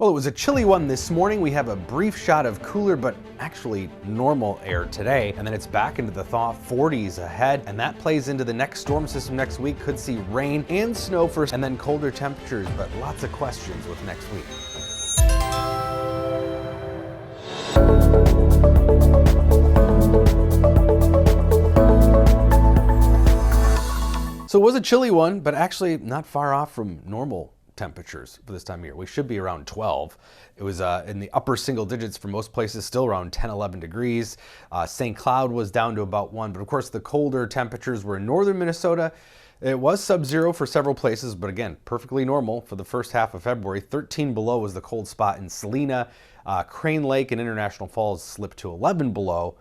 Well, it was a chilly one this morning. We have a brief shot of cooler but actually normal air today, and then it's back into the thaw 40s ahead, and that plays into the next storm system next week. Could see rain and snow first and then colder temperatures, but lots of questions with next week. So it was a chilly one, but actually not far off from normal temperatures for this time of year. We should be around 12. It was in the upper single digits for most places, still around 10, 11 degrees. St. Cloud was down to about 1, but of course the colder temperatures were in northern Minnesota. It was sub-zero for several places, but again, perfectly normal for the first half of February. 13 below was the cold spot in Salina. Crane Lake and International Falls slipped to 11 below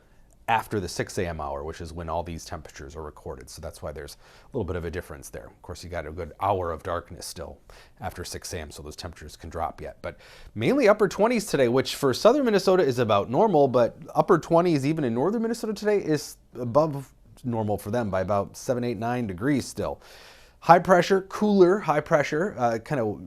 after the 6 a.m. hour, which is when all these temperatures are recorded. So that's why there's a little bit of a difference there. Of course, you got a good hour of darkness still after 6 a.m., so those temperatures can drop yet. But mainly upper 20s today, which for southern Minnesota is about normal, but upper 20s even in northern Minnesota today is above normal for them by about 7, 8, 9 degrees still. High pressure, cooler high pressure, kind of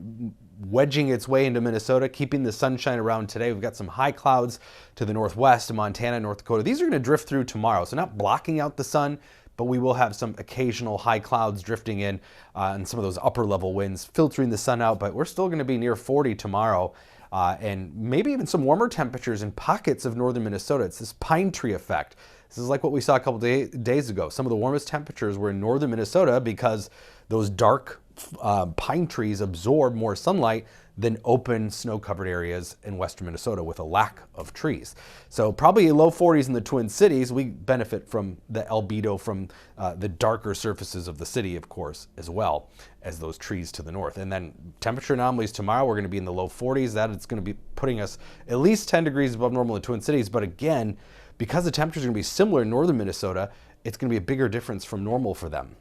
wedging its way into Minnesota, keeping the sunshine around today. We've got some high clouds to the northwest, Montana, North Dakota. These are going to drift through tomorrow, so not blocking out the sun, but we will have some occasional high clouds drifting in and some of those upper level winds filtering the sun out, but we're still going to be near 40 tomorrow. And maybe even some warmer temperatures in pockets of northern Minnesota. It's this pine tree effect. This is like what we saw a couple days ago. Some of the warmest temperatures were in northern Minnesota because those dark pine trees absorb more sunlight than open snow-covered areas in western Minnesota with a lack of trees. So probably low 40s in the Twin Cities. We benefit from the albedo from the darker surfaces of the city, of course, as well as those trees to the north. And then temperature anomalies tomorrow, we're going to be in the low 40s. That it's going to be putting us at least 10 degrees above normal in the Twin Cities. But again, because the temperatures are going to be similar in northern Minnesota, it's going to be a bigger difference from normal for them,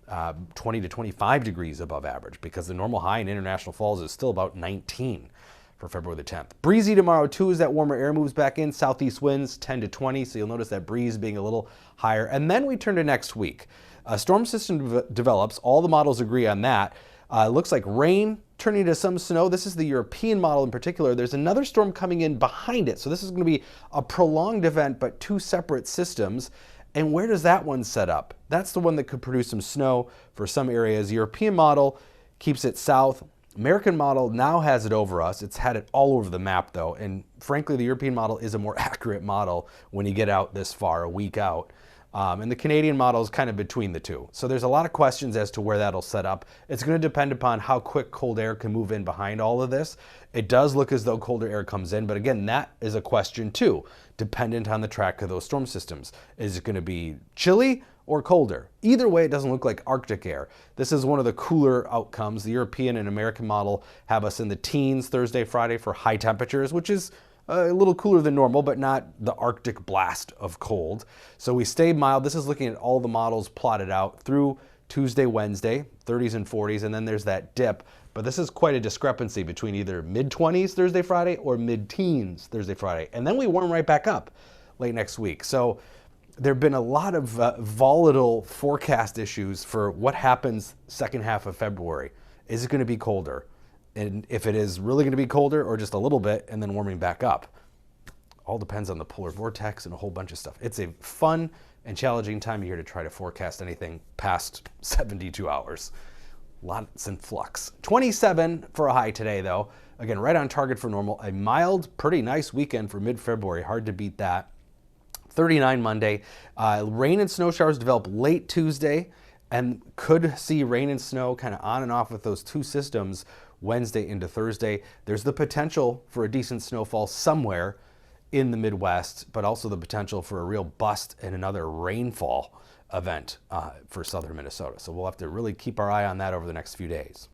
20 to 25 degrees above average, because the normal high in International Falls is still about 19 for February the 10th. Breezy tomorrow too as that warmer air moves back in, southeast winds 10 to 20, so you'll notice that breeze being a little higher. And then we turn to next week. A storm system develops, all the models agree on that. It looks like rain turning to some snow. This is the European model in particular. There's another storm coming in behind it, so this is going to be a prolonged event, but two separate systems. And where does that one set up? That's the one that could produce some snow for some areas. European model keeps it south. American model now has it over us. It's had it all over the map though. And frankly, the European model is a more accurate model when you get out this far, a week out. And the Canadian model is kind of between the two. So there's a lot of questions as to where that'll set up. It's going to depend upon how quick cold air can move in behind all of this. It does look as though colder air comes in, but again, that is a question too, dependent on the track of those storm systems. Is it going to be chilly or colder? Either way, it doesn't look like Arctic air. This is one of the cooler outcomes. The European and American model have us in the teens Thursday, Friday for high temperatures, which is a little cooler than normal, but not the Arctic blast of cold. So we stay mild. This is looking at all the models plotted out through Tuesday, Wednesday, 30s and 40s, and then there's that dip. But this is quite a discrepancy between either mid-20s Thursday, Friday, or mid-teens Thursday, Friday. And then we warm right back up late next week. So there have been a lot of volatile forecast issues for what happens second half of February. Is it going to be colder? And if it is really going to be colder or just a little bit and then warming back up, all depends on the polar vortex and a whole bunch of stuff. It's a fun and challenging time of year to try to forecast anything past 72 hours. Lots in flux. 27 for a high today though. Again, right on target for normal. A mild, pretty nice weekend for mid-February. Hard to beat that. 39 Monday. Rain and snow showers develop late Tuesday and could see rain and snow kind of on and off with those two systems Wednesday into Thursday. There's the potential for a decent snowfall somewhere in the Midwest, but also the potential for a real bust and another rainfall event for southern Minnesota. So we'll have to really keep our eye on that over the next few days.